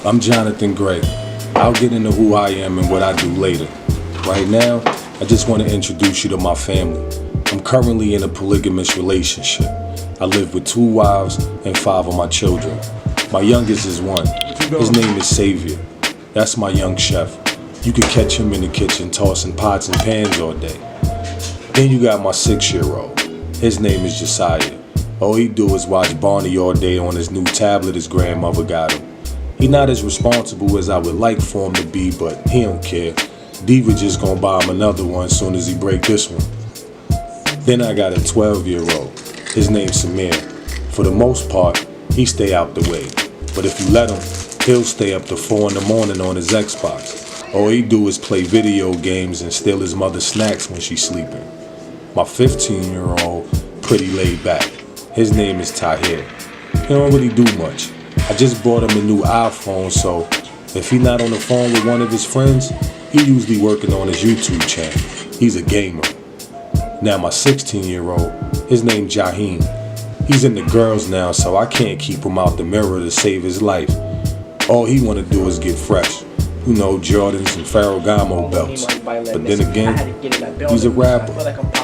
I'm Jonathan Gray. I'll get into who I am and what I do later. Right now, I just want to introduce you to my family. I'm currently in a polygamous relationship. I live with 2 wives and 5 of my children. My youngest is 1. His name is Savior. That's my young chef. You could catch him in the kitchen tossing pots and pans all day. Then you got my 6-year-old. His name is Josiah. All he do is watch Barney all day on his new tablet his grandmother got him. He not as responsible as I would like for him to be, but he don't care. Diva just gonna buy him another one as soon as he break this one. Then I got a 12-year-old. His name's Samir. For the most part, he stay out the way. But if you let him, he'll stay up to 4 in the morning on his Xbox. All he do is play video games and steal his mother's snacks when she's sleeping. My 15-year-old, pretty laid back. His name is Tahir. He don't really do much. I just bought him a new iPhone, so if he not on the phone with one of his friends, he usually working on his YouTube channel. He's a gamer. Now my 16-year-old, his name Jaheem. He's into girls now, so I can't keep him out the mirror to save his life. All he wanna do is get fresh. You know, Jordans and Ferragamo belts. But then again, he's a rapper.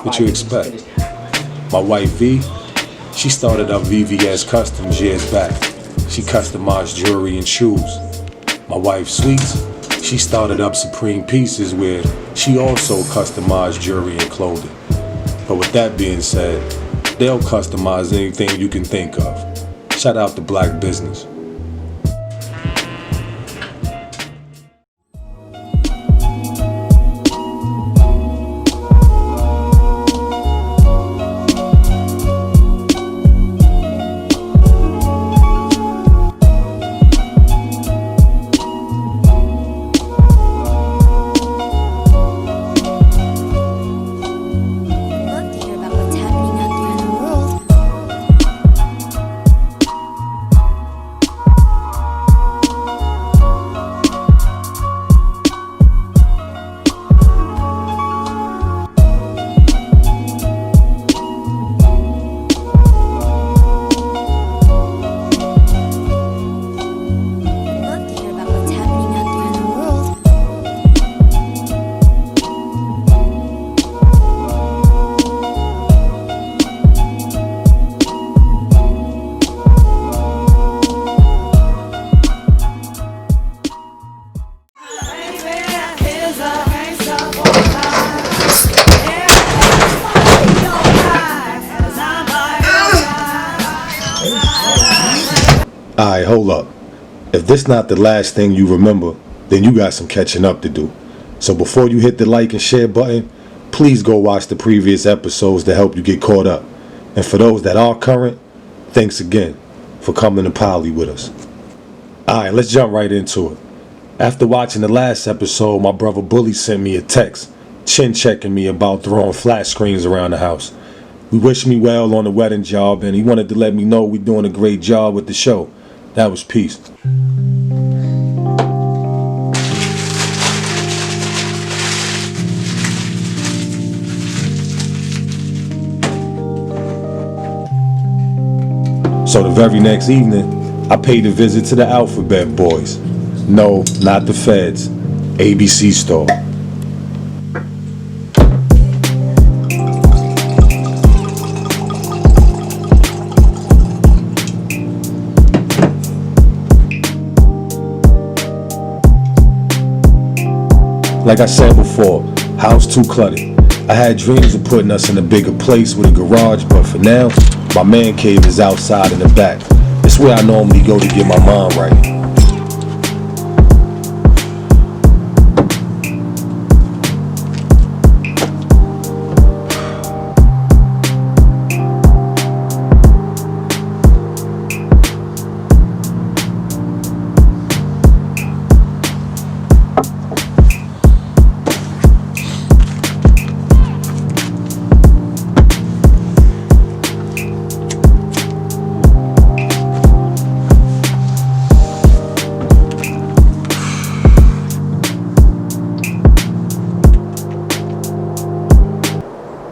What you expect? My wife V, she started up VVS Customs years back. She customized jewelry and shoes. My wife Sweets, she started up Supreme Pieces where she also customized jewelry and clothing. But with that being said, they'll customize anything you can think of. Shout out to Black Business. Alright, hold up. If this not the last thing you remember, then you got some catching up to do. So before you hit the like and share button, please go watch the previous episodes to help you get caught up. And for those that are current, thanks again for coming to Poly with us. Alright, let's jump right into it. After watching the last episode, my brother Bully sent me a text, chin checking me about throwing flat screens around the house. He wished me well on the wedding job and he wanted to let me know we're doing a great job with the show. That was peace. So the very next evening, I paid a visit to the Alphabet Boys. No, not the Feds. ABC store. Like I said before, house too cluttered. I had dreams of putting us in a bigger place with a garage, but for now, my man cave is outside in the back. It's where I normally go to get my mind right.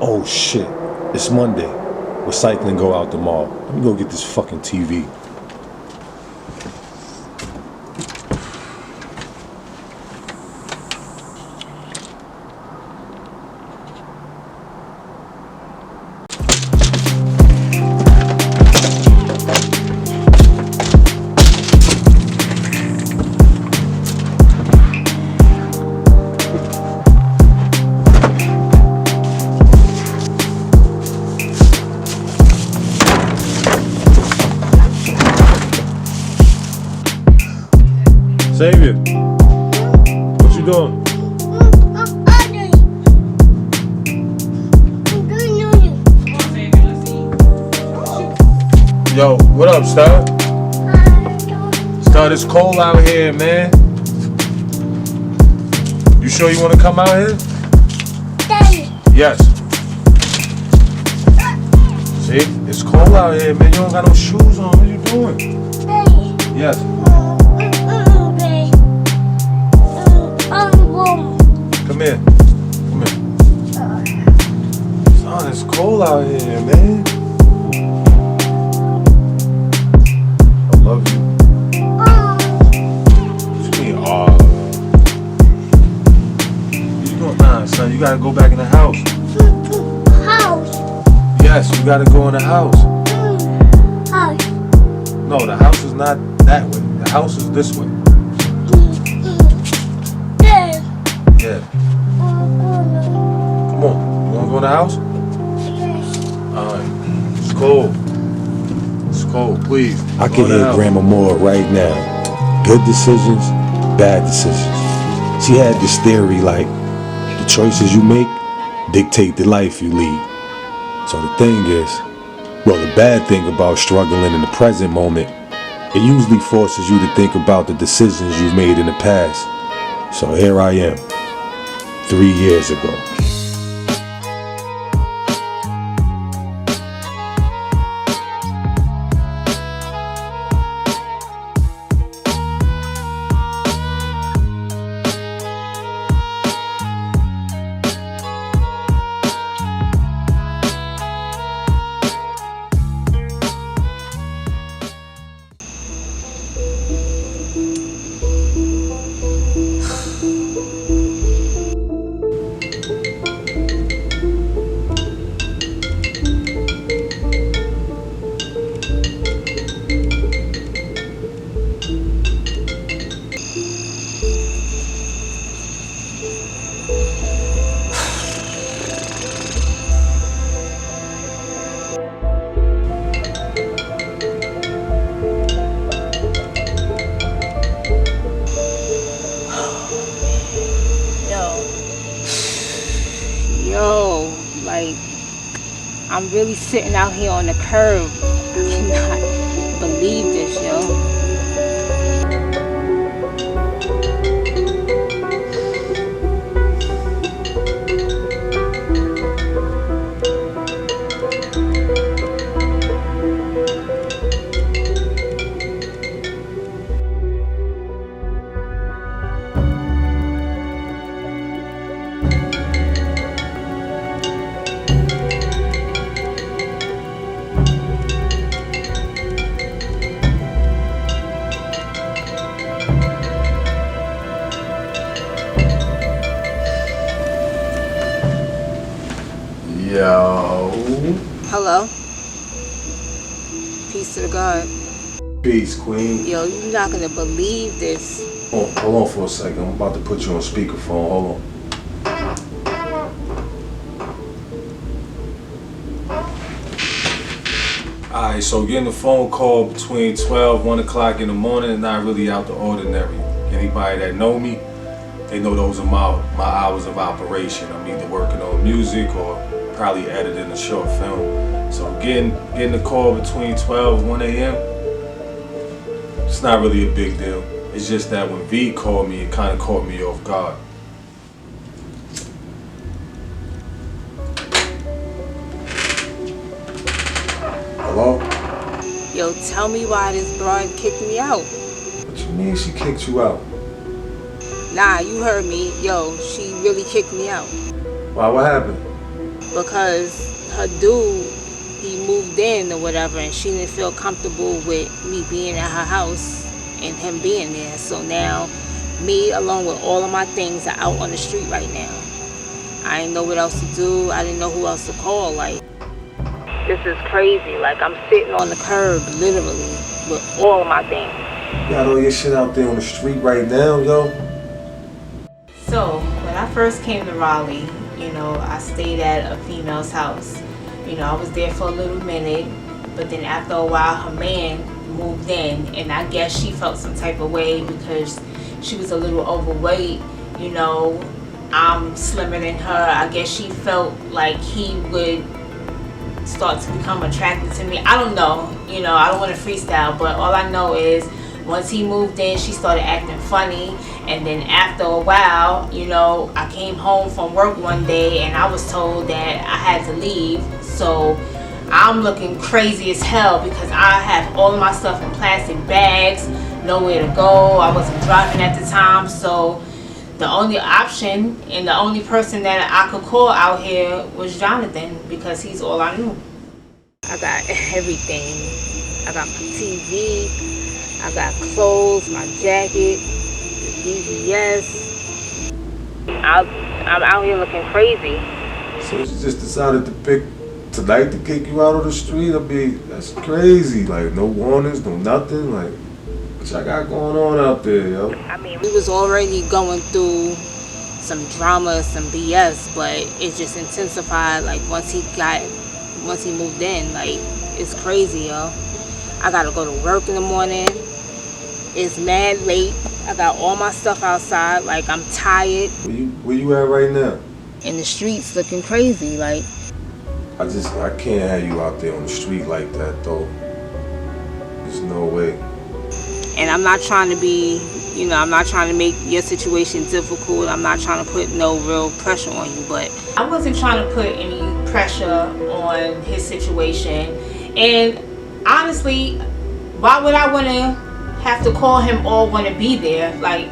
Oh shit, it's Monday. Recycling go out tomorrow. Let me go get this fucking TV. Xavier, what you doing? Yo, what up, Star? Star, it's cold out here, man. You sure you want to come out here? Daddy. Yes. See, it's cold out here, man. You don't got no shoes on. What you doing? Daddy. Yes. Come here. Come here. Son, it's cold out here, man. I love you. What you mean, you going? Nah, son, you gotta go back in the house. House. Yes, you gotta go in the house. House. No, the house is not that way. The house is this way. Dad. Yeah. Come on. You wanna go in the house? Alright. It's cold. It's cold, please. I can hear Grandma Moore right now. Good decisions, bad decisions. She had this theory like, the choices you make dictate the life you lead. So the thing is, well, the bad thing about struggling in the present moment, it usually forces you to think about the decisions you've made in the past. So here I am, 3 years ago. Yo, like, I'm really sitting out here on the curb. I cannot believe this, yo. Yo. Hello? Peace to the God. Peace, Queen. Yo, you're not gonna believe this. Hold on for a second. I'm about to put you on speakerphone. Hold on. Alright, so getting a phone call between 12, 1 o'clock in the morning is not really out the ordinary. Anybody that know me, they know those are my hours of operation. I'm either working on music or probably editing a short film. So getting a call between 12 and 1 a.m., it's not really a big deal. It's just that when V called me, it kind of caught me off guard. Hello? Yo, tell me why this broad kicked me out. What you mean she kicked you out? Nah, you heard me. Yo, she really kicked me out. Why, what happened? Because her dude, he moved in or whatever, and she didn't feel comfortable with me being at her house and him being there. So now, me along with all of my things are out on the street right now. I didn't know what else to do. I didn't know who else to call. Like, this is crazy. Like, I'm sitting on the curb, literally, with all of my things. You got all your shit out there on the street right now, yo? So, when I first came to Raleigh, I stayed at a female's house. I was there for a little minute, but then after a while, her man moved in, and I guess she felt some type of way because she was a little overweight. You know, I'm slimmer than her. I guess she felt like he would start to become attracted to me. I don't know. You know, I don't want to freestyle, but all I know is once he moved in, she started acting funny. And then after a while, you know, I came home from work one day and I was told that I had to leave. So I'm looking crazy as hell because I have all of my stuff in plastic bags, nowhere to go. I wasn't driving at the time, so the only option and the only person that I could call out here was Jonathan because he's all I knew. I got everything. I got my TV, I got clothes, my jacket, the Debiase. I'm out here looking crazy. So she just decided to pick tonight to kick you out on the street? I mean, that's crazy. Like, no warnings, no nothing. Like, what y'all got going on out there, yo? I mean, we was already going through some drama, some BS, but it just intensified. Like once he moved in, like it's crazy, yo. I gotta go to work in the morning. It's mad late. I got all my stuff outside. Like I'm tired. Where you at right now? In the streets, looking crazy. Like I can't have you out there on the street like that, though. There's no way. And I'm not trying to be, you know, I'm not trying to make your situation difficult. I'm not trying to put no real pressure on you, but I wasn't trying to put any pressure on his situation. And honestly, why would I want to have to call him or want to be there? Like,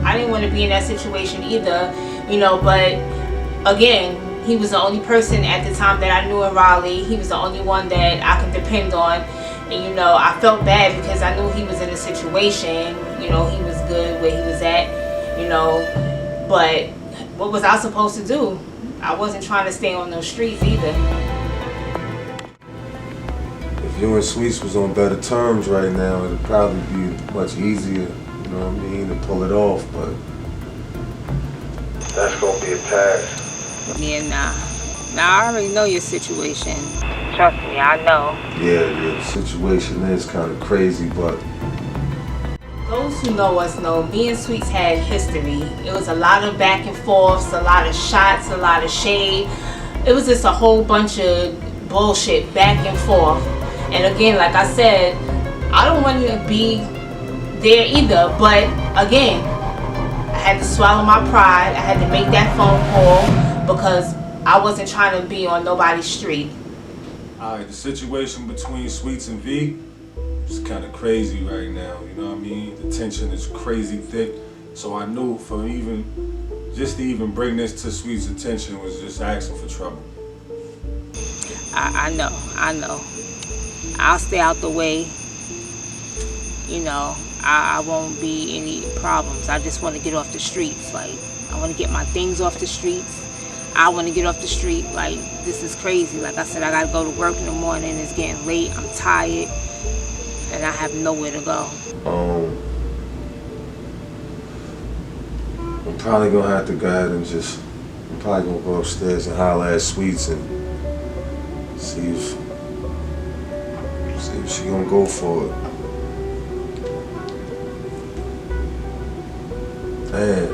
I didn't want to be in that situation either, you know, but again, he was the only person at the time that I knew in Raleigh. He was the only one that I could depend on. And, you know, I felt bad because I knew he was in a situation, you know, he was good where he was at, you know, but what was I supposed to do? I wasn't trying to stay on those streets either. If you and Sweets was on better terms right now, it'd probably be much easier, you know what I mean, to pull it off, but that's gonna be a task. yeah, nah, I already know your situation. Trust me, I know. Yeah, the situation is kind of crazy, but Those who know us know me and Sweets had history. It was a lot of back and forths, a lot of shots, a lot of shade. It was just a whole bunch of bullshit back and forth. And again, like I said, I don't want to be there either. But again, I had to swallow my pride. I had to make that phone call because I wasn't trying to be on nobody's street. Alright, the situation between Sweets and V is kind of crazy right now, you know what I mean? The tension is crazy thick, so I knew for just to even bring this to Sweets' attention was just asking for trouble. I know. I'll stay out the way. You know, I won't be any problems. I just want to get off the streets. Like, I want to get my things off the streets. I want to get off the street. Like, this is crazy. Like I said, I got to go to work in the morning. It's getting late. I'm tired. And I have nowhere to go. I'm probably gonna have to go ahead and I'm probably gonna go upstairs and holler at Sweets and see if she gonna go for it. Man.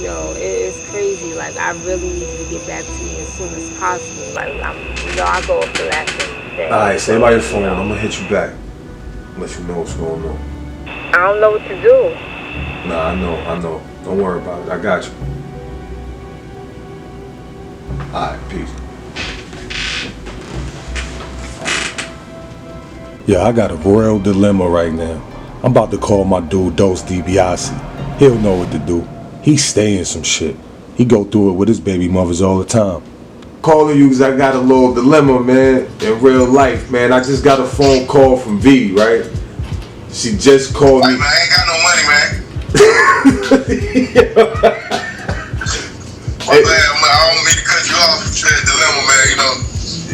Yo, it's crazy. Like, I really need you to get back to me as soon as possible. Like, I go up the last thing. Alright, stay by your phone. I'm gonna hit you back. Let you know what's going on. I don't know what to do. Nah, I know. Don't worry about it. I got you. Alright, peace. Yeah, I got a royal dilemma right now. I'm about to call my dude Debiase. He'll know what to do. He's staying some shit. He go through it with his baby mothers all the time. Calling you because I got a little dilemma, man, in real life, man. I just got a phone call from V, right? She just called me. Man, I ain't got no money, man. My bad, man. I don't mean to cut you off. You said dilemma, man, you know.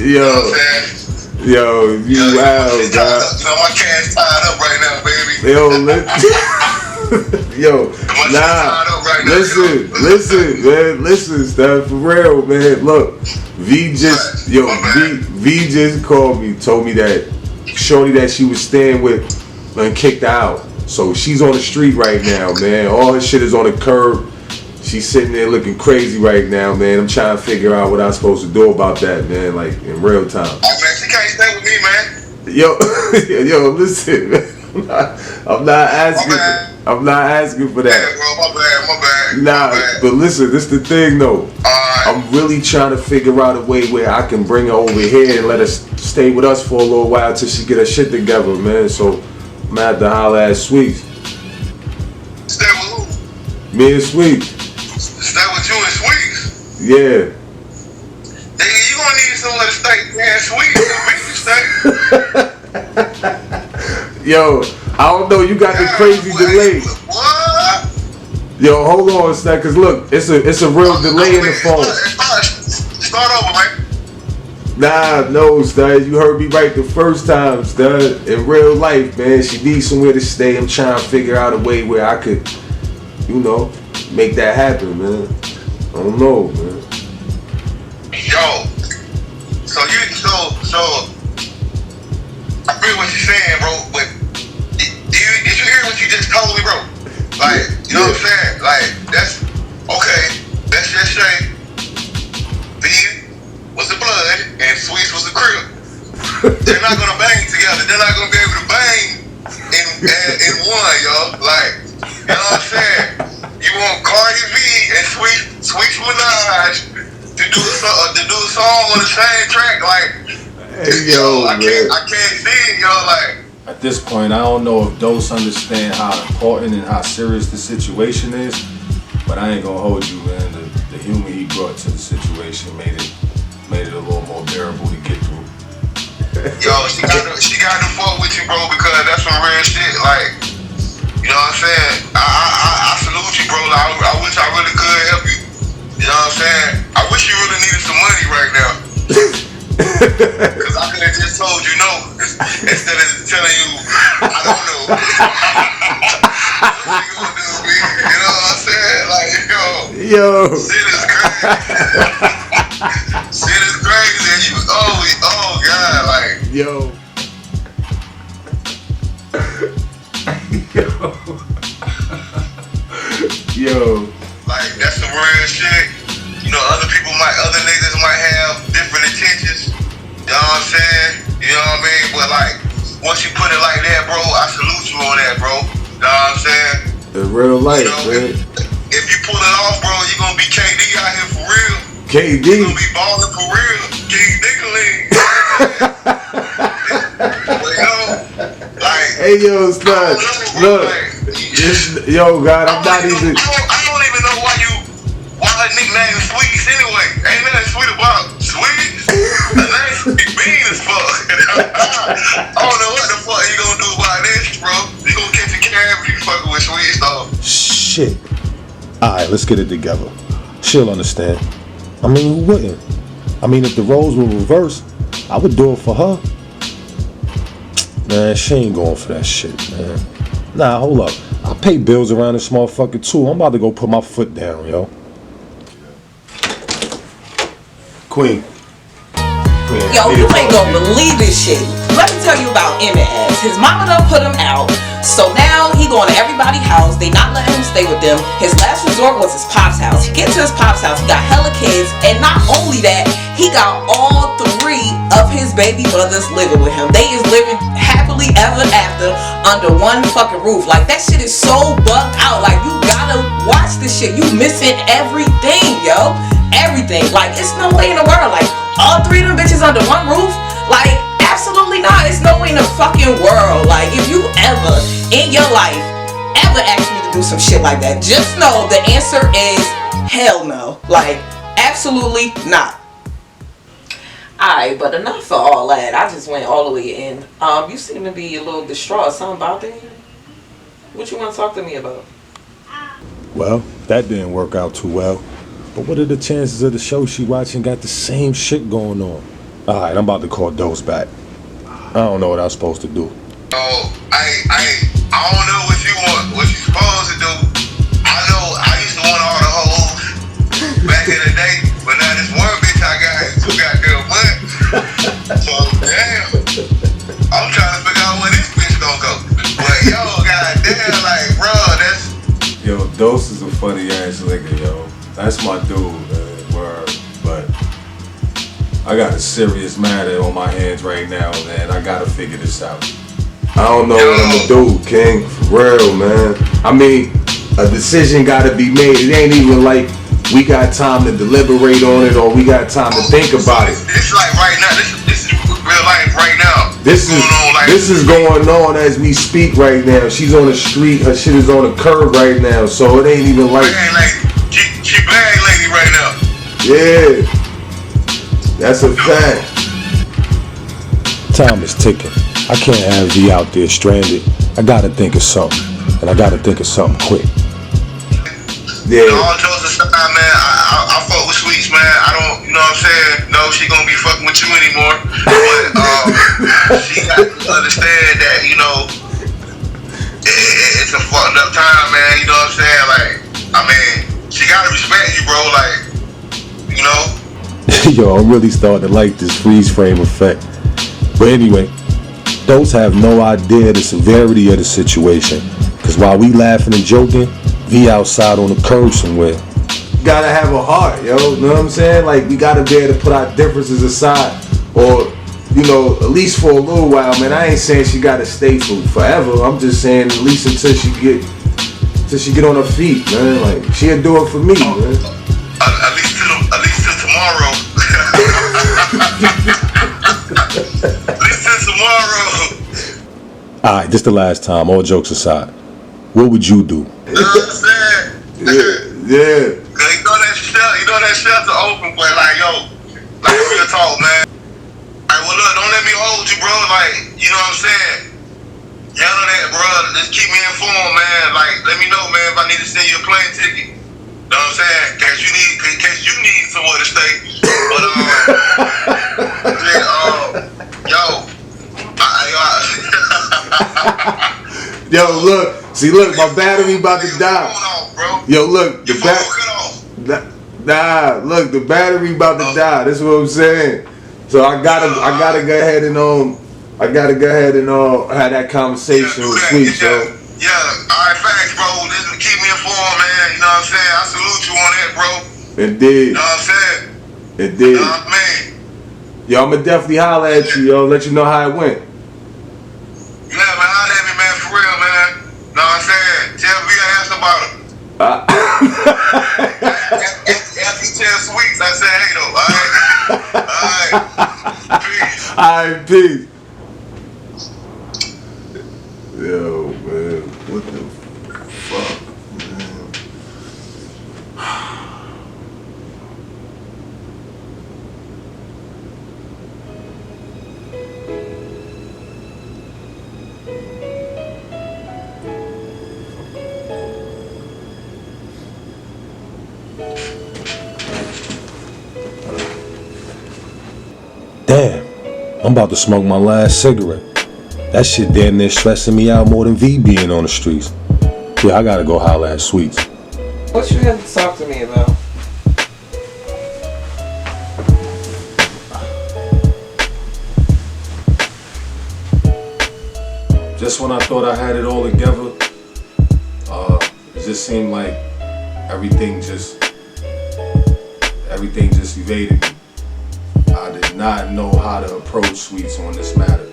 You know what I'm saying? Yo, you wild, dog. You know, my cash tied up right now, baby. Yo, nah, listen, Steph, for real, man. Look, V just called me, told me that shorty that she was staying with and kicked her out. So she's on the street right now, man. All her shit is on the curb. She's sitting there looking crazy right now, man. I'm trying to figure out what I'm supposed to do about that, man, like in real time. Oh man, she can't stay with me, man. Yo, yo, listen, man. I'm not asking for that. Yeah, bro, my bad. Nah, but listen, this the thing though. Alright. I'm really trying to figure out a way where I can bring her over here and let her stay with us for a little while till she get her shit together, man. So I'm gonna have to holler at Sweet. Stay with who? Me and Sweet. Stay with you and Sweet. Yeah. Nigga, you gonna need somewhere to stay, man. Sweet, you stay. Yo, I don't know. You got the crazy delay. What? Yo, hold on a sec, cause look, it's a real delay in the phone. Start over, man. Nah, no, stud. You heard me right the first time, stud. In real life, man, she needs somewhere to stay. I'm trying to figure out a way where I could, you know, make that happen, man. I don't know, man. Yo, so I feel what you're saying, bro. But did you hear what you just told me, bro? Like, you know what I'm saying? Like, that's okay. Let's just say V was the blood and Sweets was the crib. They're not gonna bang together. They're not gonna be able to bang in one, yo. Like, you know what I'm saying? You want Cardi B and Sweets Minaj to do a song on the same track, like. Hey, yo, I can't see it, yo. Like, At this point, I don't know if Dose understand how important and how serious the situation is, but I ain't gonna hold you, man. The humor he brought to the situation made it a little more bearable to get through. yo, she got to fuck with you, bro, because that's some real shit. Like, you know what I'm saying? I salute you, bro. Like, I wish I really could help you. You know what I'm saying? I wish you really needed some money right now. Cause I could have just told you no instead of telling you I don't know. What you gonna do, man? You know what I'm saying? Like, yo, shit is crazy. Shit is crazy. And you, oh God, like, yo, like that's some real shit. You know, other niggas might have different intentions. You know what I'm saying? You know what I mean? But like, once you put it like that, bro, I salute you on that, bro. You know what I'm saying? in real life, You know, man. if you pull it off, bro, you gonna be KD out here for real. KD. You gonna be balling for real. King Nickeling. But yo, like, Hey, yo, son, look, yo, God, I'm not even. I don't even know why her nickname is Sweets anyway. Ain't nothing sweet about Sweets. The name be mean as fuck. I don't know what the fuck you gonna do about this, bro. You gonna catch a cab if you fucking with Sweets, though. Shit. Alright, let's get it together. She'll understand. I mean, who wouldn't? I mean, if the roles were reversed, I would do it for her. Man, she ain't going for that shit, man. Nah, hold up. I pay bills around this motherfucker too. I'm about to go put my foot down, yo. Queen. Yo, you ain't gonna believe this shit. Let me tell you about Emmett ass. His mama done put him out. So now he going to everybody's house. They not letting him stay with them. His last resort was his pop's house. He get to his pop's house. He got hella kids. And not only that, he got all 3 of his baby brothers living with him. They is living happily ever after under one fucking roof. Like, that shit is so bugged out. Like, you gotta watch this shit. You missing everything, yo. Everything. Like, it's no way in the world. Like, all 3 of them bitches under one roof? Like, absolutely not. It's no way in the fucking world. Like, if you ever in your life ever asked me to do some shit like that, just know the answer is hell no. Like, absolutely not. Alright, but enough for all that. I just went all the way in. You seem to be a little distraught. Something about that? What you want to talk to me about? Well, that didn't work out too well. But what are the chances of the show she watching got the same shit going on? Alright, I'm about to call Dose back. I don't know what I'm supposed to do. I don't know what you supposed to do. I know I used to want all the hoes back in the day, but now this one bitch I got is too goddamn much. So damn, I'm trying to figure out where this bitch gonna go. But yo, goddamn. Dose is a funny ass nigga, yo. That's my dude, man. Word. But I got a serious matter on my hands right now, man. I gotta figure this out. I don't know what I'm gonna do, King. For real, man. I mean, a decision gotta be made. It ain't even like we got time to deliberate on it or we got time to think about it. It's like right now. This is real life right now. This is going on as we speak right now. She's on the street. Her shit is on the curb right now. So it ain't even like. She bag lady right now. Yeah, that's a fact. Time is ticking. I can't have V out there stranded. I gotta think of something. And I gotta think of something quick. Yeah. All jokes aside, man, I fuck with Sweets, man. I don't, you know what I'm saying? No, she gonna be fucking with you anymore. But she got to understand that, you know, it's a fucked up time, man. You know what I'm saying? Like, I mean, she gotta respect you, bro. Like, you know? Yo, I'm really starting to like this freeze frame effect. But anyway, those have no idea the severity of the situation. Cause while we laughing and joking, V outside on the curb somewhere. Gotta have a heart, yo. You know what I'm saying? Like, we gotta be able to put our differences aside. Or, you know, at least for a little while, man. I ain't saying she gotta stay for forever. I'm just saying at least until she get on her feet, man. Like, she'll do it for me, man. At least till tomorrow. At least till tomorrow. Alright, this the last time, all jokes aside. What would you do? You know what I'm saying? Yeah. Cause you know that shelter open, but like, yo, like real talk, man. Like, well, look, don't let me hold you, bro. Like, you know what I'm saying? Handle that, bro. Just keep me informed, man. Like, let me know, man, if I need to send you a plane ticket. You know what I'm saying? In case you need somewhere to stay. But yo, Yo, look. See, look, my battery about to die. Yo, look, the look, the battery about to die. That's what I'm saying. So I gotta go ahead and have that conversation with Sweet, yo. Yeah, alright, thanks, bro. Just keep me informed, man. You know what I'm saying? I salute you on that, bro. Indeed. You know what I'm saying? Indeed. You know what I mean? Yo, I'ma definitely holler at you, yo. Let you know how it went. Yeah, man, holler at me, man, for real, man. Know what I'm saying? Tell me I asked about him. After you tell Sweets, I said, hey, though, alright? Alright. Peace. Alright, peace. Yo, man, what the fuck, man? Damn, I'm about to smoke my last cigarette. That shit damn near stressing me out more than V being on the streets. Yeah, I gotta go holler at Sweets. What you have to talk to me about? Just when I thought I had it all together, it just seemed like everything just evaded me. I did not know how to approach Sweets on this matter.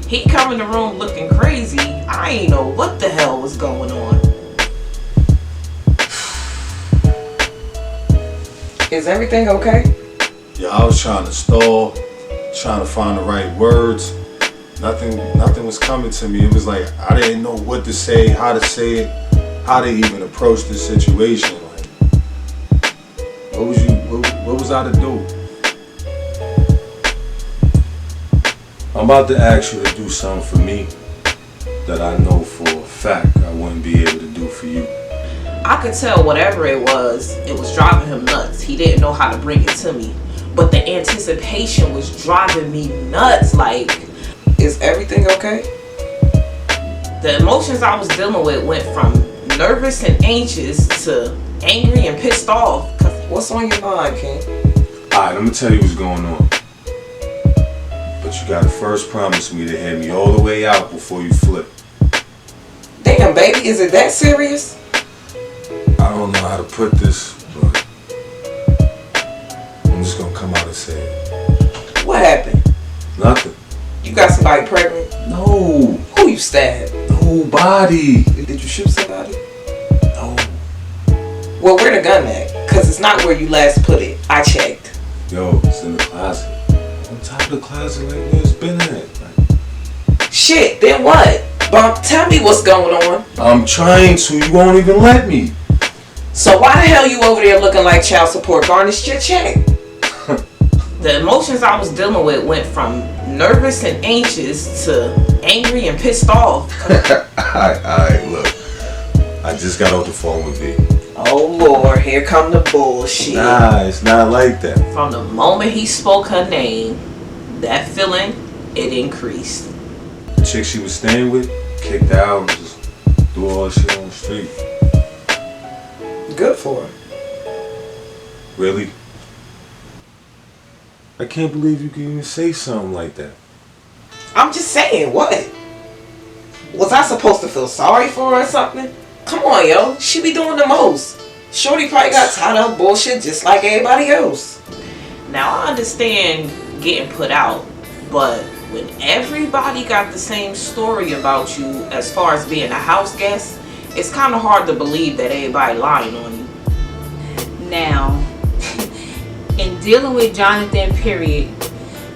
He come in the room looking crazy. I ain't know what the hell was going on. Is everything okay? Yeah, I was trying to stall, trying to find the right words. Nothing was coming to me. It was like I didn't know what to say, how to say it, how to even approach this situation. Like, what was I to do? I'm about to ask you to do something for me that I know for a fact I wouldn't be able to do for you. I could tell whatever it was driving him nuts. He didn't know how to bring it to me. But the anticipation was driving me nuts. Like, is everything okay? The emotions I was dealing with went from nervous and anxious to angry and pissed off. What's on your mind, King? Alright, let me tell you what's going on. But you gotta first promise me to hear me all the way out before you flip. Damn, baby, is it that serious? don't know how to put this, but I'm just gonna come out and say it. What happened? Nothing. You got somebody pregnant? No. Who you stabbed? Nobody. Did you shoot somebody? No. Well, where the gun at? Cause it's not where you last put it. I checked. Yo, it's in the closet. On top of the closet, like where it's been at. Like, Shit, then what? Bump, tell me what's going on. I'm trying to. You won't even let me. So why the hell you over there looking like child support? Garnished your check. The emotions I was dealing with went from nervous and anxious to angry and pissed off. Alright, look. I just got off the phone with B. Oh Lord, here come the bullshit. Nah, it's not like that. From the moment he spoke her name, that feeling, it increased. The chick she was staying with, kicked out and just threw all that shit on the street. Good for her. Really? I can't believe you can even say something like that. I'm just saying, what? Was I supposed to feel sorry for her or something? Come on, yo. She be doing the most. Shorty probably got tied up bullshit just like everybody else. Now, I understand getting put out, but when everybody got the same story about you as far as being a house guest, it's kind of hard to believe that everybody lying on you. Now, in dealing with Jonathan, period,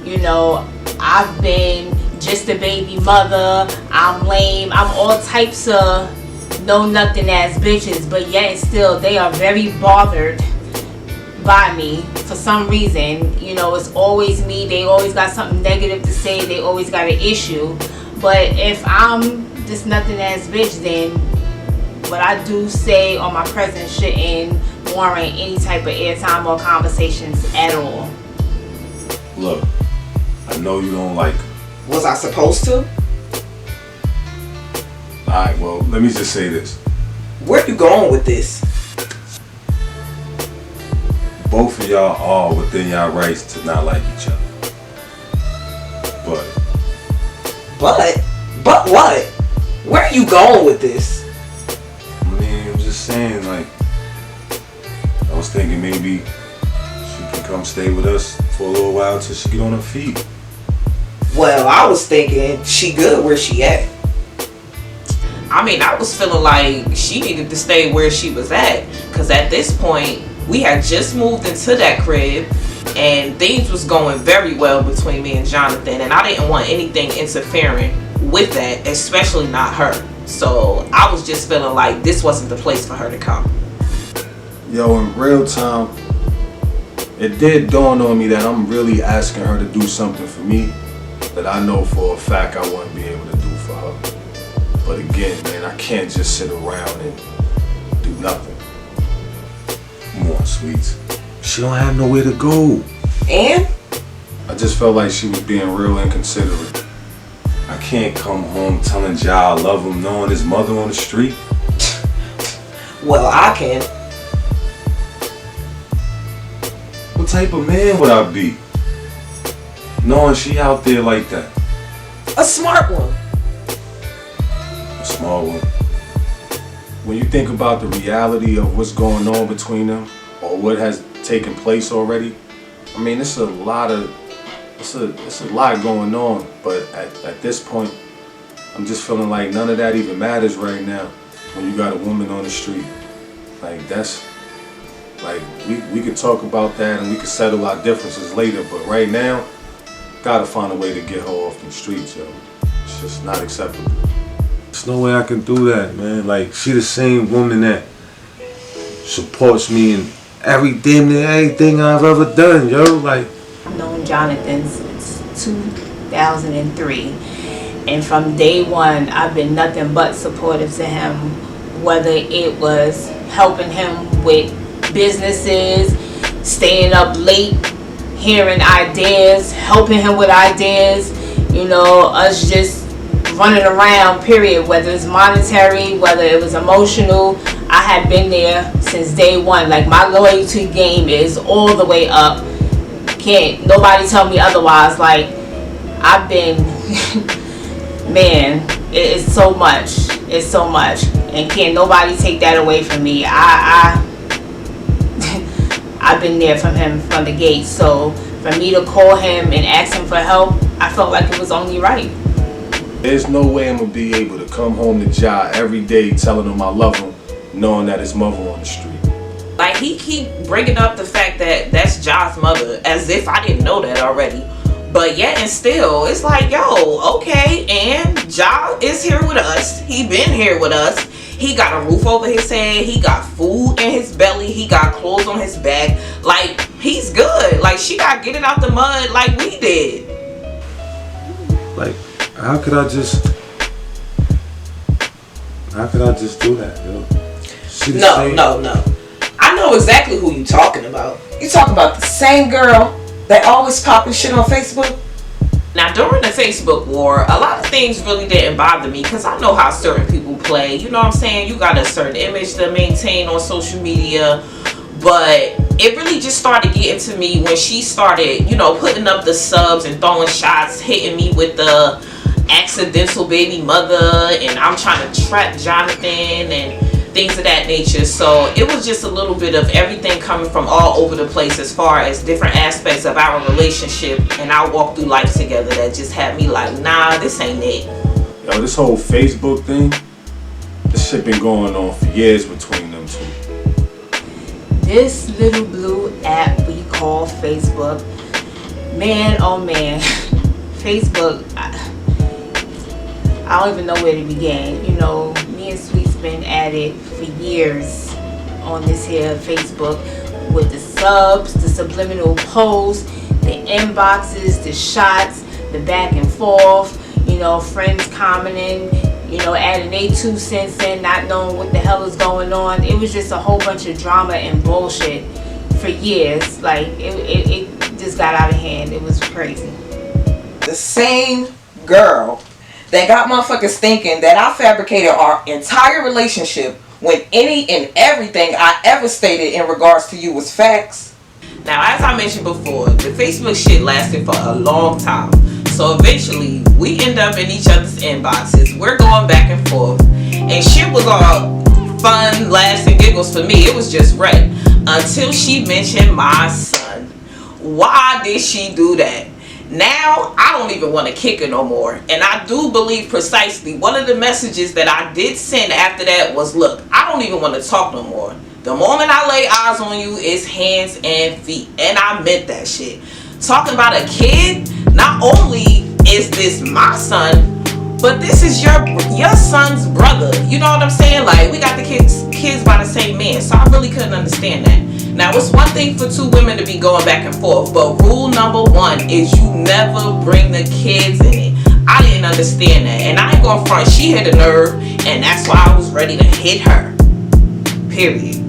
you know, I've been just a baby mother, I'm lame, I'm all types of know nothing ass bitches, but yet and still they are very bothered by me for some reason. You know, it's always me, they always got something negative to say, they always got an issue. But if I'm just nothing ass bitch, then what I do say on my presence shouldn't warrant any type of airtime or conversations at all. Look, I know you don't like her. Was I supposed to? Alright, well, let me just say this. Where you going with this? Both of y'all are within y'all rights to not like each other. But what? Where are you going with this? I mean, I'm just saying, like, I was thinking maybe she can come stay with us for a little while till she get on her feet. Well, I was thinking she good where she at. I mean, I was feeling like she needed to stay where she was at. Because at this point, we had just moved into that crib. And things was going very well between me and Jonathan. And I didn't want anything interfering with that. Especially not her. So I was just feeling like this wasn't the place for her to come. Yo, in real time, it did dawn on me that I'm really asking her to do something for me that I know for a fact I wouldn't be able to do for her. But again, man, I can't just sit around and do nothing. Come on, sweets. She don't have nowhere to go. And? I just felt like she was being real inconsiderate. I can't come home telling Ja I love him knowing his mother on the street. Well, I can. What type of man would I be? Knowing she out there like that. A smart one. A small one. When you think about the reality of what's going on between them, or what has taken place already, I mean, it's a lot going on. But at this point, I'm just feeling like none of that even matters right now. When you got a woman on the street, like that's, like we could talk about that and we could settle our differences later. But right now, gotta find a way to get her off the streets, yo. It's just not acceptable. There's no way I can do that, man. Like, she the same woman that supports me in everything I've ever done, yo. Like, I've known Jonathan since 2003. And from day one, I've been nothing but supportive to him. Whether it was helping him with businesses, staying up late, hearing ideas, helping him with ideas, you know, us just running around, period. Whether it's monetary, whether it was emotional, I had been there since day one. Like, my loyalty game is all the way up. Can't nobody tell me otherwise. Like, I've been man, it's so much. It's so much, and can't nobody take that away from me. I've been there from him from the gate. So for me to call him and ask him for help, I felt like it was only right. There's no way I'm gonna be able to come home to Ja every day telling him I love him, knowing that his mother on the street. Like, he keep bringing up the fact that that's Ja's mother, as if I didn't know that already. But yet and still, it's like, yo, okay, and Ja is here with us. He been here with us. He got a roof over his head. He got food in his belly. He got clothes on his back. Like, he's good. Like, she got to get it out the mud like we did. Like, how could I just do that, yo? No. I know exactly who you talking about. You talking about the same girl that always popping shit on Facebook? Now, during the Facebook war, a lot of things really didn't bother me because I know how certain people play. You know what I'm saying? You got a certain image to maintain on social media. But it really just started getting to me when she started, you know, putting up the subs and throwing shots, hitting me with the accidental baby mother, and I'm trying to trap Jonathan and things of that nature. So it was just a little bit of everything coming from all over the place as far as different aspects of our relationship and our walk through life together that just had me like, nah, this ain't it. Yo, this whole Facebook thing, this shit been going on for years between them two. This little blue app we call Facebook, man, oh man, Facebook, I don't even know where to begin. You know, me and Sweet's been at it for years on this here Facebook with the subs, the subliminal posts, the inboxes, the shots, the back and forth, you know, friends commenting, you know, adding their 2 cents in, not knowing what the hell is going on. It was just a whole bunch of drama and bullshit for years. Like, it just got out of hand. It was crazy. The same girl that got motherfuckers thinking that I fabricated our entire relationship when any and everything I ever stated in regards to you was facts. Now, as I mentioned before, the Facebook shit lasted for a long time. So eventually, we end up in each other's inboxes. We're going back and forth. And shit was all fun, laughs, and giggles for me. It was just right. Until she mentioned my son. Why did she do that? Now, I don't even want to kick her no more. And I do believe precisely one of the messages that I did send after that was, look, I don't even want to talk no more. The moment I lay eyes on you, it's hands and feet. And I meant that shit. Talking about a kid, not only is this my son, but this is your son's brother. You know what I'm saying? Like, we got the kids by the same man. So I really couldn't understand that. Now, it's one thing for two women to be going back and forth, but rule number one is you never bring the kids in it. I didn't understand that, and I ain't gonna front. She had a nerve, and that's why I was ready to hit her. Period.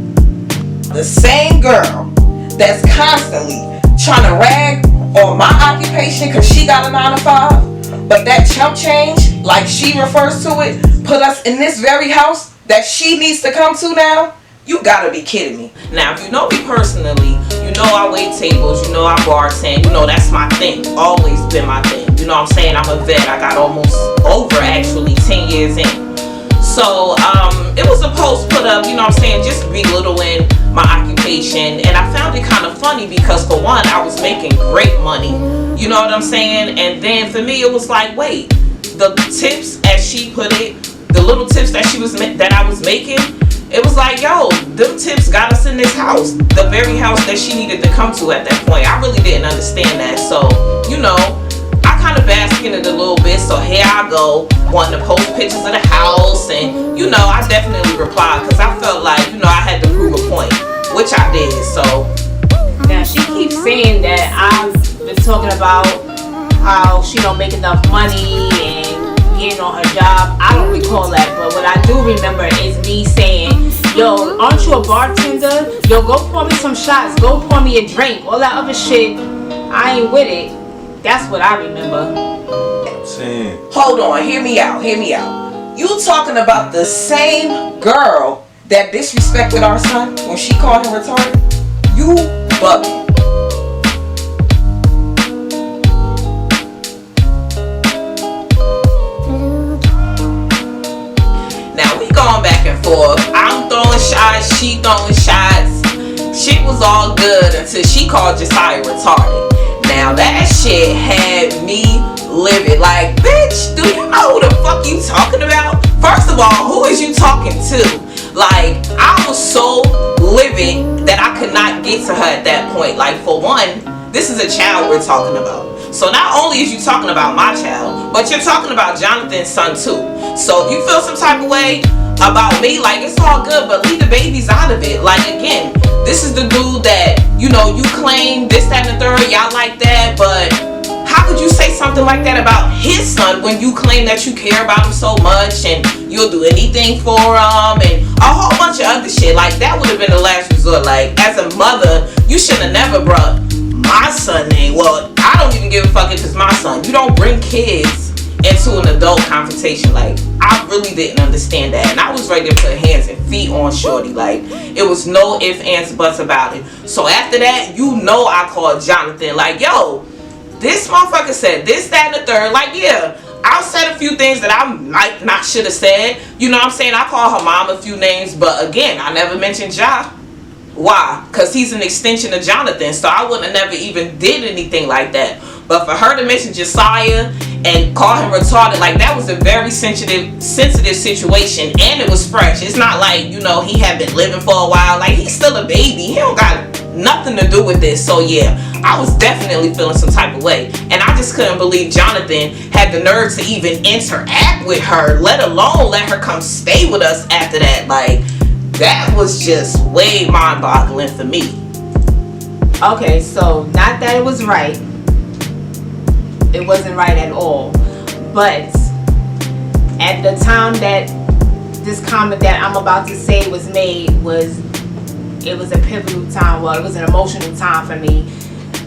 The same girl that's constantly trying to rag on my occupation because she got a 9 to 5, but that chump change, like she refers to it, put us in this very house that she needs to come to now. You gotta be kidding me. Now, if you know me personally, you know I wait tables, you know I bartend, you know that's my thing. Always been my thing. You know what I'm saying? I'm a vet. I got almost over actually 10 years in. So, it was a post put up, you know what I'm saying, just belittling my occupation. And I found it kind of funny because for one, I was making great money. You know what I'm saying? And then for me, it was like, wait, the tips, as she put it, the little tips that I was making, it was like, yo, them tips got us in this house. The very house that she needed to come to at that point. I really didn't understand that. So, you know, I kind of bask in it a little bit. So here I go, wanting to post pictures of the house. And, you know, I definitely replied because I felt like, you know, I had to prove a point, which I did. So now she keeps saying that I've been talking about how she don't make enough money and getting on her job. I don't recall that, but what I do remember is me saying, yo, aren't you a bartender? Yo, go pour me some shots, go pour me a drink. All that other shit, I ain't with it. That's what I remember. I'm saying, hold on, hear me out. You talking about the same girl that disrespected our son when she called him retarded? You bugging. back and forth. I'm throwing shots, she throwing shots. Shit was all good until she called Josiah retarded. Now that shit had me livid. Like, bitch, do you know who the fuck you talking about? First of all, who is you talking to? Like, I was so livid that I could not get to her at that point. Like, for one, this is a child we're talking about. So not only is you talking about my child, but you're talking about Jonathan's son too. So if you feel some type of way about me, like, it's all good, but leave the babies out of it. Like, again, this is the dude that, you know, you claim this, that, and the third, y'all like that, but how could you say something like that about his son when you claim that you care about him so much and you'll do anything for him and a whole bunch of other shit? Like, that would have been the last resort. Like, as a mother, you should have never brought my son name. Well, I don't even give a fuck if it's my son. You don't bring kids into an adult confrontation. Like, I really didn't understand that, and I was ready to put hands and feet on shorty. Like, it was no ifs, ands, buts about it. So after that, you know, I called Jonathan like, yo, this motherfucker said this, that, and the third. Like, yeah, I said a few things that I might not should have said. You know what I'm saying? I called her mom a few names, but again, I never mentioned Ja. Why? Because he's an extension of Jonathan, so I wouldn't have never even did anything like that. But for her to mention Josiah and call him retarded, like, that was a very sensitive situation, and it was fresh. It's not like, you know, he had been living for a while. Like, he's still a baby. He don't got nothing to do with this. So yeah, I was definitely feeling some type of way, and I just couldn't believe Jonathan had the nerve to even interact with her, let alone let her come stay with us after that. Like, that was just way mind-boggling for me. Okay, so not that it was right. It wasn't right at all. But at the time that this comment that I'm about to say was made, it was a pivotal time. Well, it was an emotional time for me.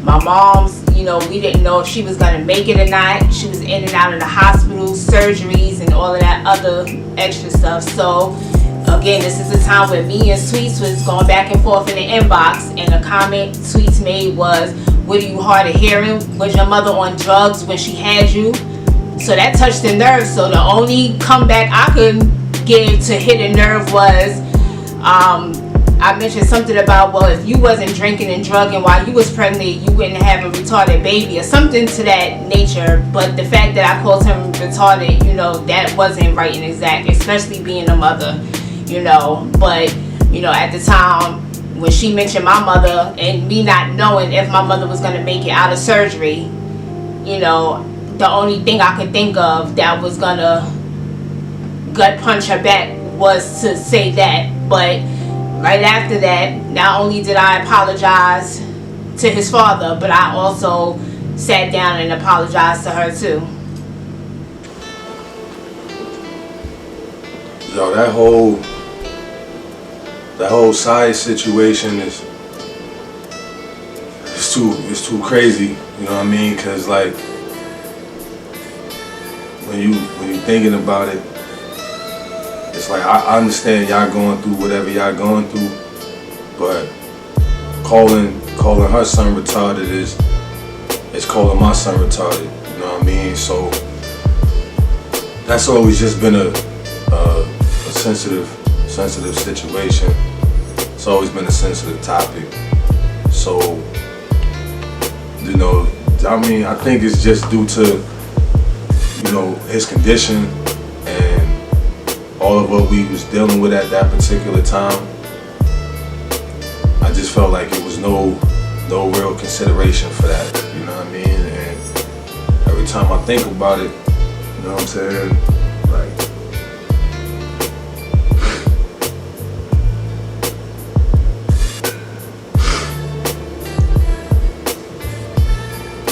My mom's, you know, we didn't know if she was going to make it or not. She was in and out of the hospital, surgeries, and all of that other extra stuff. So again, this is the time where me and Sweets was going back and forth in the inbox, and a comment Sweets made was, "What are you hard of hearing? Was your mother on drugs when she had you?" So that touched the nerve. So the only comeback I could give to hit a nerve was, I mentioned something about, well, if you wasn't drinking and drugging while you was pregnant, you wouldn't have a retarded baby, or something to that nature. But the fact that I called him retarded, you know, that wasn't right and exact, especially being a mother. You know, but, you know, at the time when she mentioned my mother and me not knowing if my mother was going to make it out of surgery, you know, the only thing I could think of that was going to gut punch her back was to say that. But right after that, not only did I apologize to his father, but I also sat down and apologized to her too. Yo, that whole side situation is too crazy. You know what I mean? Cause like when you thinking about it, it's like I understand y'all going through whatever y'all going through, but calling her son retarded is calling my son retarded. You know what I mean? So that's always just been a sensitive situation. It's always been a sensitive topic. So, you know, I mean, I think it's just due to, you know, his condition and all of what we was dealing with at that particular time. I just felt like it was no real consideration for that, you know what I mean? And every time I think about it, you know what I'm saying, like,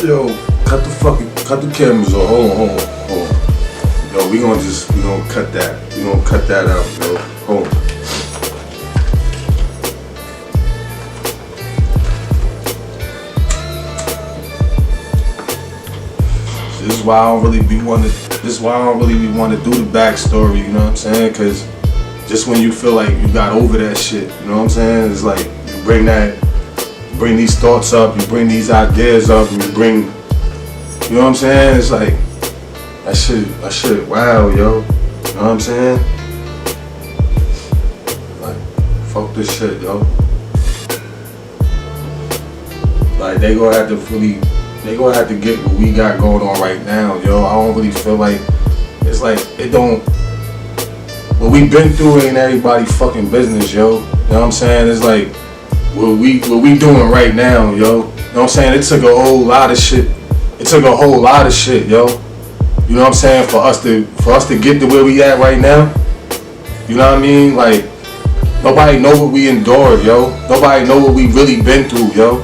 yo, cut the cameras off. Hold on. Yo, we gonna cut that. We gonna cut that out, yo. Hold on. This is why I don't really be wanting to do the backstory, you know what I'm saying? Cause just when you feel like you got over that shit, you know what I'm saying? It's like you bring these thoughts up, you bring these ideas up, and you know what I'm saying? It's like, that shit, wow, yo. You know what I'm saying? fuck this shit, yo. Like they gonna have to get what we got going on right now, yo. I don't really feel like it's like it don't. What we been through ain't everybody fucking business, yo. You know what I'm saying? It's like what we doing right now, yo. You know what I'm saying? It took a whole lot of shit. Yo. You know what I'm saying? For us to get to where we at right now. You know what I mean? Like nobody know what we endured, yo. Nobody know what we really been through, yo.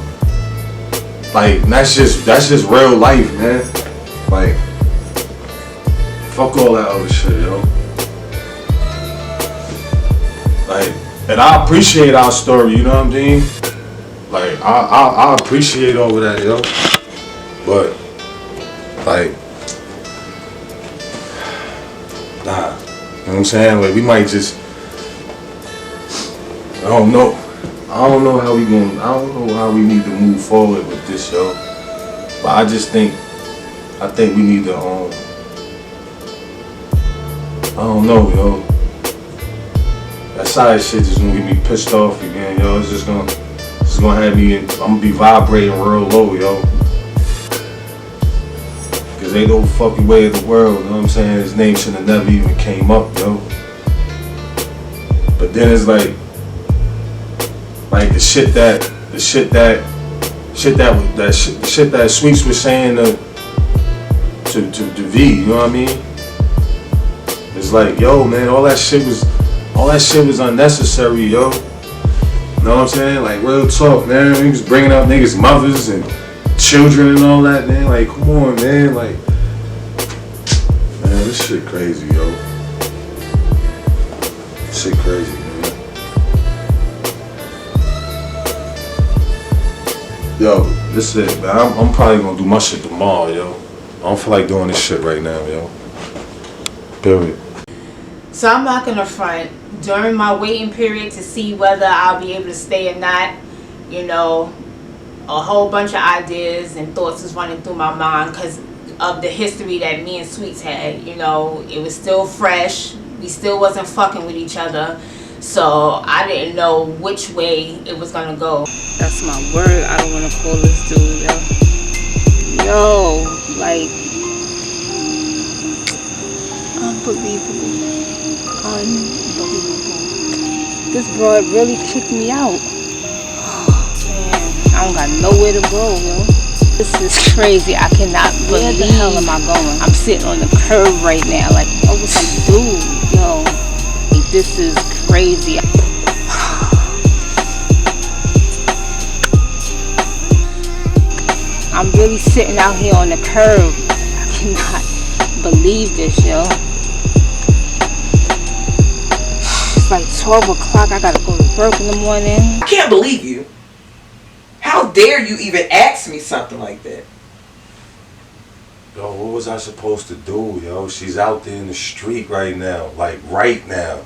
Like that's just real life, man. Like fuck all that other shit, yo. Like, and I appreciate our story, you know what I mean? Like I appreciate all of that, yo. But like nah. You know what I'm saying? Like we might just I don't know how we need to move forward with this, yo. But I think we need to I don't know, yo. That side shit just gonna get me pissed off again, yo. It's just gonna have me I'm gonna be vibrating real low, yo. Cause ain't no fucking way in the world, you know what I'm saying? His name should have never even came up, yo. But then it's like the shit that Sweets was saying to V, you know what I mean? It's like, yo, man, all that shit was unnecessary, yo. You know what I'm saying? Like real talk, man. He was bringing up niggas' mothers and children and all that, man. Like, come on, man. Like, man, this shit crazy, yo. This shit crazy, man. Yo, this is it, man. I'm probably gonna do my shit tomorrow, yo. I don't feel like doing this shit right now, yo. Period. So I'm not gonna front. During my waiting period to see whether I'll be able to stay or not, you know, a whole bunch of ideas and thoughts was running through my mind because of the history that me and Sweets had. You know, it was still fresh. We still wasn't fucking with each other. So I didn't know which way it was gonna go. That's my word. I don't want to call this dude, yo. Yo, like, unbelievable. This broad really kicked me out. Oh, man. I don't got nowhere to go, yo. This is crazy. I cannot believe. Where the hell am I going? I'm sitting on the curb right now. Like, yo, what's I do? Yo, like, this is crazy. I'm really sitting out here on the curb. I cannot believe this, yo. It's like 12 o'clock. I gotta go to work in the morning. I can't believe you. How dare you even ask me something like that? Yo, what was I supposed to do, yo? She's out there in the street right now. Like, right now.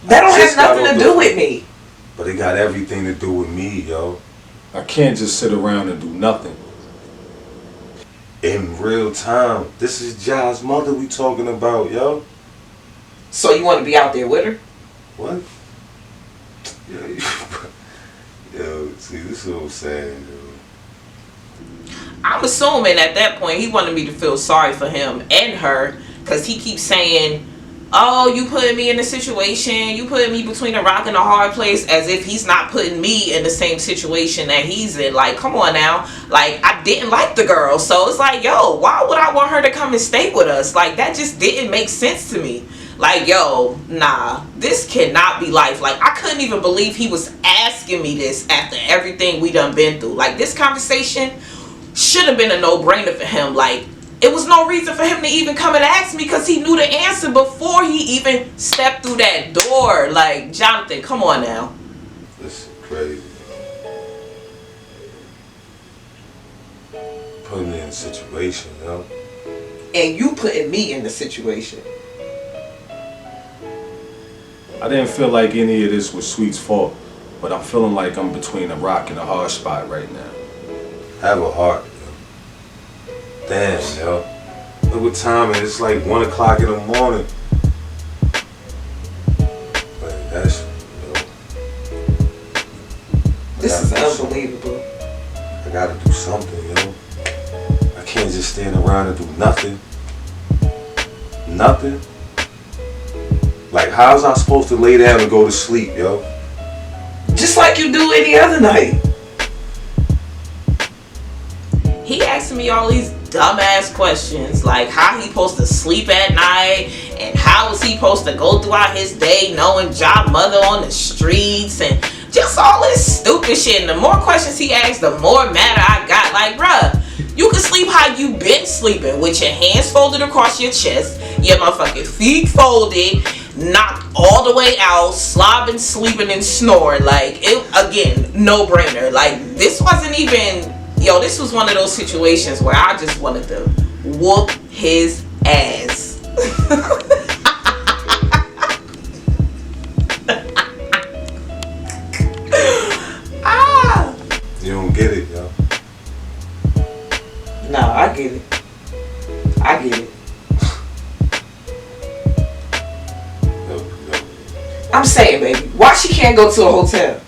That don't have nothing to do with me. But it got everything to do with me, yo. I can't just sit around and do nothing. In real time. This is Ja's mother we talking about, yo. So you want to be out there with her? What? Yo, see, this is what I'm saying, yo. I'm assuming at that point he wanted me to feel sorry for him and her because he keeps saying, oh, you putting me in a situation, you putting me between a rock and a hard place, as if he's not putting me in the same situation that he's in. Like, come on now. Like, I didn't like the girl. So it's like, yo, why would I want her to come and stay with us? Like, that just didn't make sense to me. Like, yo, nah, this cannot be life. Like, I couldn't even believe he was asking me this after everything we done been through. Like, this conversation should have been a no-brainer for him. Like, it was no reason for him to even come and ask me because he knew the answer before he even stepped through that door. Like, Jonathan, come on now. This is crazy. Putting me in a situation, yo. And you putting me in the situation. I didn't feel like any of this was Sweet's fault, but I'm feeling like I'm between a rock and a hard spot right now. Have a heart, yo. Damn, yo. Look what time it is. It's like 1 o'clock in the morning. Like, that's, yo. Nothing. Nothing. Like, how's I supposed to lay down and go to sleep, yo? Just like you do any other night. He asking me all these dumbass questions, like how he supposed to sleep at night, and how is he supposed to go throughout his day knowing job mother on the streets, and just all this stupid shit. And the more questions he asks, the more mad I got. Like, bruh, you can sleep how you been sleeping, with your hands folded across your chest, your motherfucking feet folded, knocked all the way out, slobbing, sleeping, and snoring. Like, it, again, no brainer. Like, this wasn't even, yo, this was one of those situations where I just wanted to whoop his ass. Ah. You don't get it, yo. No, I get it. I get it. I'm saying, baby, why she can't go to a hotel?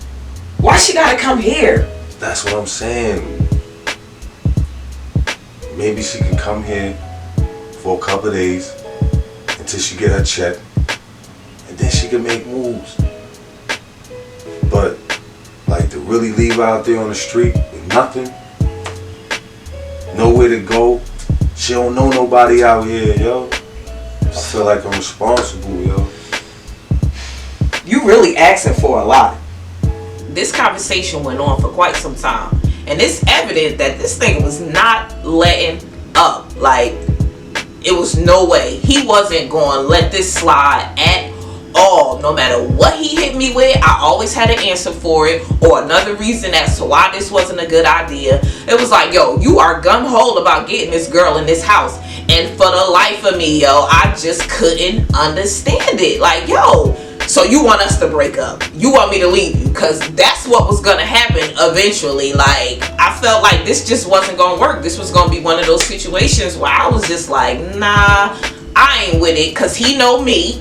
Why she gotta come here? That's what I'm saying. Maybe she can come here for a couple of days until she get her check, and then she can make moves. But like, to really leave her out there on the street with nothing, nowhere to go, she don't know nobody out here, yo. I feel like I'm responsible, yo. You really asking for a lot. This conversation went on for quite some time, and it's evident that this thing was not letting up. Like, it was no way he wasn't going to let this slide at all. No matter what he hit me with, I always had an answer for it, or another reason as to why this wasn't a good idea. It was like, yo, you are gun-ho about getting this girl in this house, and for the life of me, yo, I just couldn't understand it. Like, yo, so you want us to break up? You want me to leave you? Because that's what was going to happen eventually. Like, I felt like this just wasn't going to work. This was going to be one of those situations where I was just like, nah, I ain't with it. Because he know me.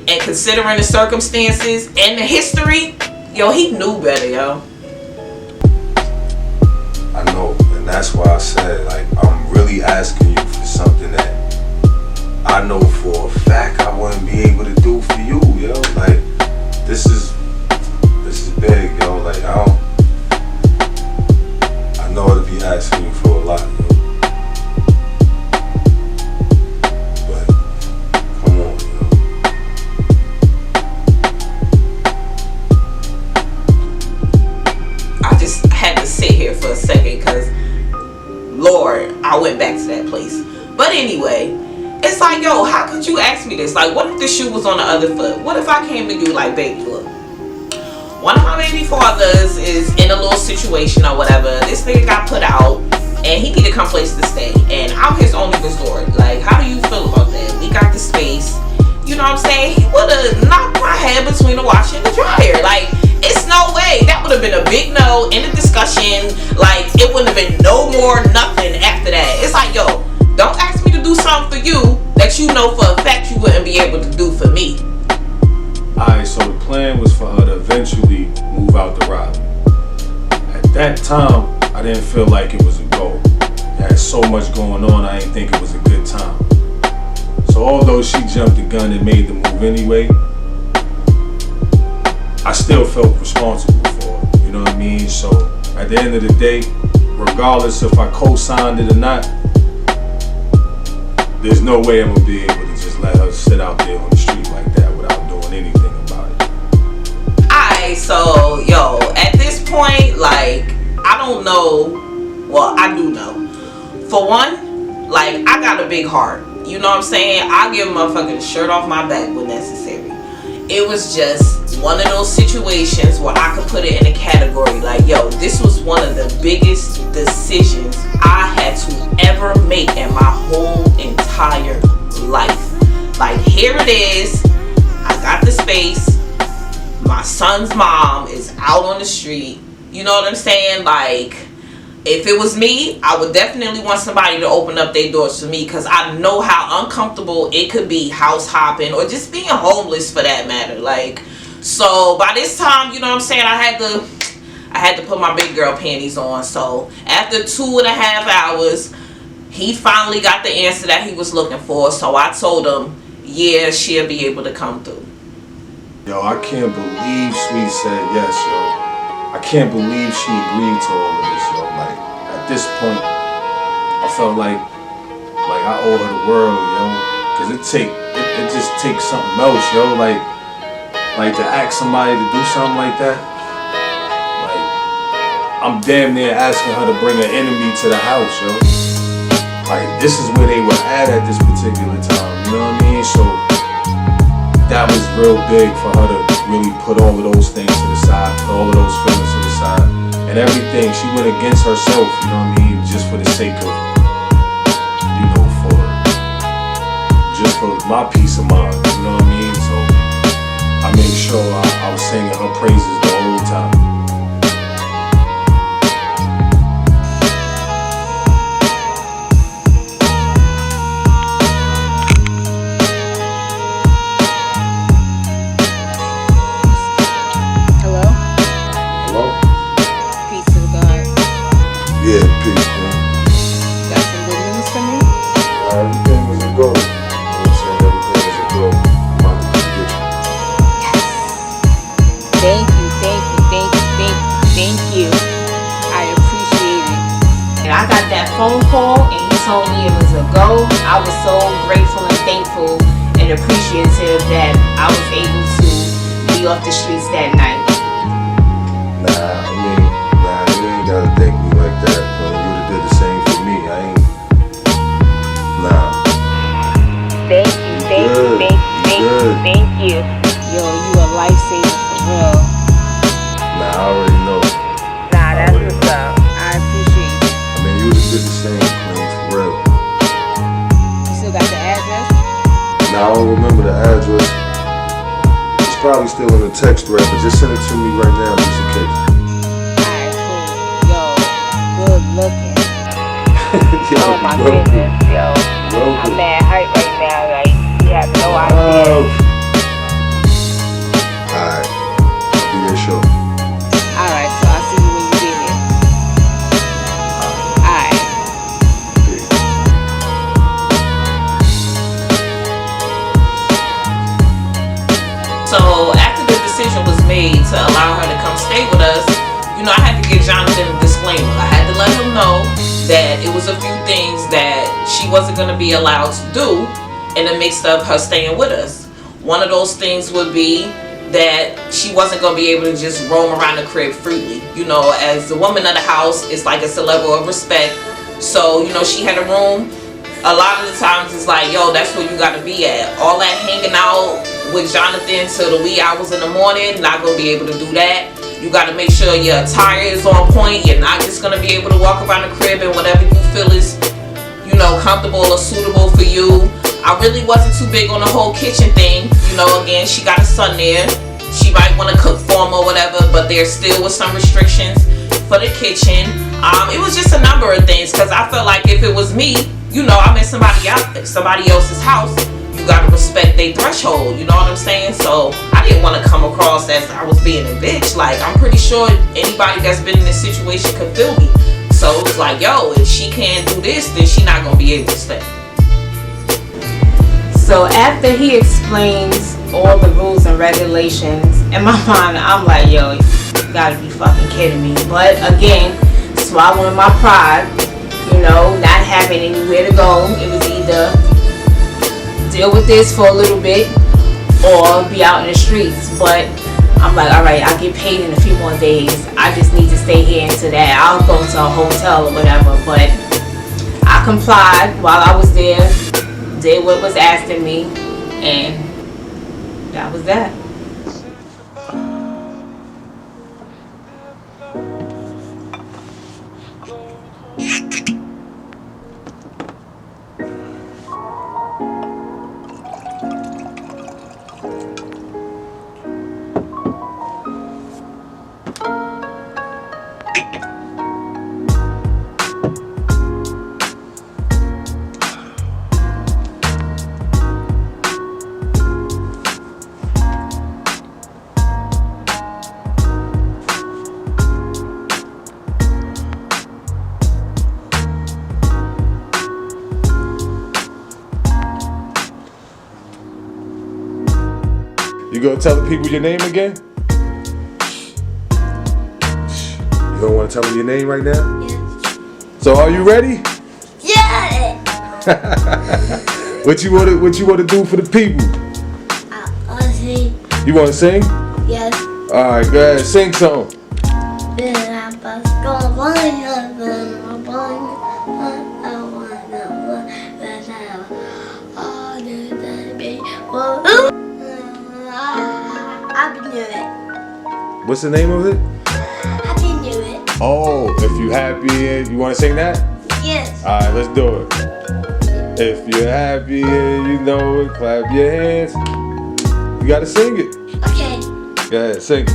And considering the circumstances and the history, yo, he knew better, yo. I know. And that's why I said, like, I'm really asking you for something that I know for a fact I wouldn't be able to do for you, yo. Like, this is big, yo. Like, I know I'd be asking you for a lot, yo. But come on, yo. I just had to sit here for a second because, Lord, I went back to that place. But anyway, it's like, yo, how could you ask me this? Like, what if the shoe was on the other foot? What if I came to you like, baby, look, one of my baby fathers is in a little situation or whatever. This nigga got put out and he need to come place to stay, and I'm his only resort. Like, how do you feel about that? We got the space. You know what I'm saying? He would have knocked my head between the washer and the dryer. Like, it's no way. That would have been a big no in the discussion. Like, it wouldn't have been no more nothing after that. It's like, yo, don't ask me to do something for you that you know for a fact you wouldn't be able to do for me. Alright, so the plan was for her to eventually move out the Raleigh. At that time, I didn't feel like it was a goal. It had so much going on, I didn't think it was a good time. So although she jumped the gun and made the move anyway, I still felt responsible for her, you know what I mean? So at the end of the day, regardless if I co-signed it or not, there's no way I'm gonna be able to just let her sit out there on the street like that without doing anything about it. Alright, so, yo, at this point, like, I don't know. Well, I do know. For one, like, I got a big heart. You know what I'm saying? I give a motherfucking shirt off my back when necessary. It was just one of those situations where I could put it in a category like, yo, this was one of the biggest decisions I had to ever make in my whole entire life. Like, here it is. I got the space. My son's mom is out on the street. You know what I'm saying? Like, if it was me, I would definitely want somebody to open up their doors for me, because I know how uncomfortable it could be house hopping or just being homeless for that matter. Like, so by this time, you know what I'm saying, I had to put my big girl panties on. So after 2.5 hours, He finally got the answer that he was looking for, so I told him, yeah, she'll be able to come through. Yo, I can't believe Sweet said yes, yo. I can't believe she agreed to all of this, yo. Like, at this point, I felt like I owe her the world, yo. Cause it just takes something else, yo. Like to ask somebody to do something like that. Like, I'm damn near asking her to bring an enemy to the house, yo. Like, this is where they were at this particular time, you know what I mean? So, that was real big for her to really put all of those things to the side, put all of those feelings to the side. And everything, she went against herself, you know what I mean? Just for the sake of, you know, just for my peace of mind, you know what I mean? So, I made sure I was singing her praises the whole time. Yeah, peace, man. Got some good news for me? Everything was a go. You know what I'm saying? Everything was a go. I'm about to get you. Thank you. I appreciate it. And I got that phone call and he told me it was a go. I was so grateful and thankful and appreciative that I was able to be off the streets that night. You ain't gotta thank me like that. You would've did the same for me. I ain't. Nah. Thank you. Yo, you a lifesaver for real. Nah, I already know. Nah, that's what's up. I appreciate you. I mean, you would've did the same, Queen, for real. You still got the address? Nah, I don't remember the address. It's probably still in the text thread, but just send it to me right now, just in case. Alright, cool. Yo, good looking. Yo, Oh my goodness, yo. I'm mad hype right now, like, you have no idea. Alright, I'll be there sure. Alright, so I'll see you when you get here. Alright. So after the decision was made to allow her to come stay with us, you know, I had to give Jonathan a disclaimer. I had to let him know that it was a few things that she wasn't going to be allowed to do in the midst of her staying with us. One of those things would be that she wasn't going to be able to just roam around the crib freely. You know, as the woman of the house, it's like it's a level of respect. So, you know, she had a room. A lot of the times it's like, yo, that's where you got to be at. All that hanging out with Jonathan till the wee hours in the morning, not going to be able to do that. You got to make sure your attire is on point. You're not just going to be able to walk around the crib and whatever you feel is, you know, comfortable or suitable for you. I really wasn't too big on the whole kitchen thing. You know, again, she got a son there. She might want to cook for him or whatever, but there still was some restrictions for the kitchen. It was just a number of things, because I felt like if it was me, you know, I'm in somebody else's house, you gotta respect their threshold, you know what I'm saying? So I didn't want to come across as I was being a bitch. Like, I'm pretty sure anybody that's been in this situation could feel me. So it was like, yo, if she can't do this, then she not gonna be able to stay. So after he explains all the rules and regulations, in my mind, I'm like, yo, you gotta be fucking kidding me. But again, swallowing my pride, you know, not having anywhere to go. It was either deal with this for a little bit or be out in the streets. But I'm like, all right, I'll get paid in a few more days. I just need to stay here until that. I'll go to a hotel or whatever. But I complied while I was there, did what was asked of me, and that was that. You gonna tell the people your name again? You don't want to tell them your name right now? Yes. So are you ready? Yeah. What you wanna do for the people? I see. You wanna sing? Yes. Alright, go ahead, sing something. I can do it. What's the name of it? I can do it. Oh, if you happy and you wanna sing that? Yes. Alright, let's do it. If you're happy and you know it, clap your hands. You gotta sing it. Okay. Go ahead, sing it.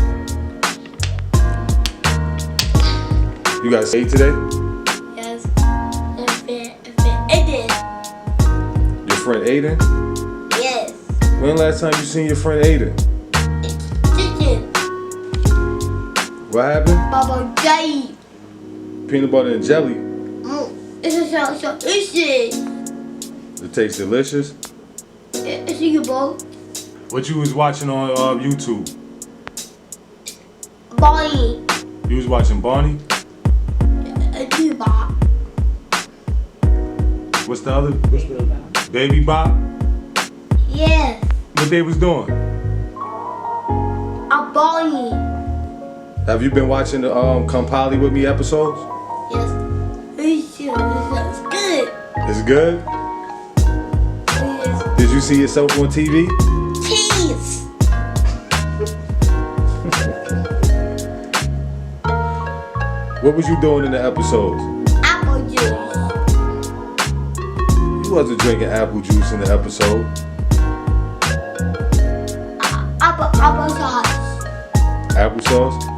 You gotta say today? Yes. If it is. Your friend Aiden? Yes. When last time you seen your friend Aiden? Chicken. What happened? Baba Jay. Peanut butter and jelly. It's so delicious. It tastes delicious. It's you, bro. What you was watching on YouTube? Bonnie. You was watching Barney? It's you, Bob. What's the other? Baby Bop? Yes. What they was doing? I'm Bonnie. Have you been watching the Come Polly With Me episodes? Yes. It's you. It's good. It's good? Yes. Did you see yourself on TV? Cheese. What was you doing in the episodes? Apple juice. You wasn't drinking apple juice in the episode. Apple sauce. Applesauce?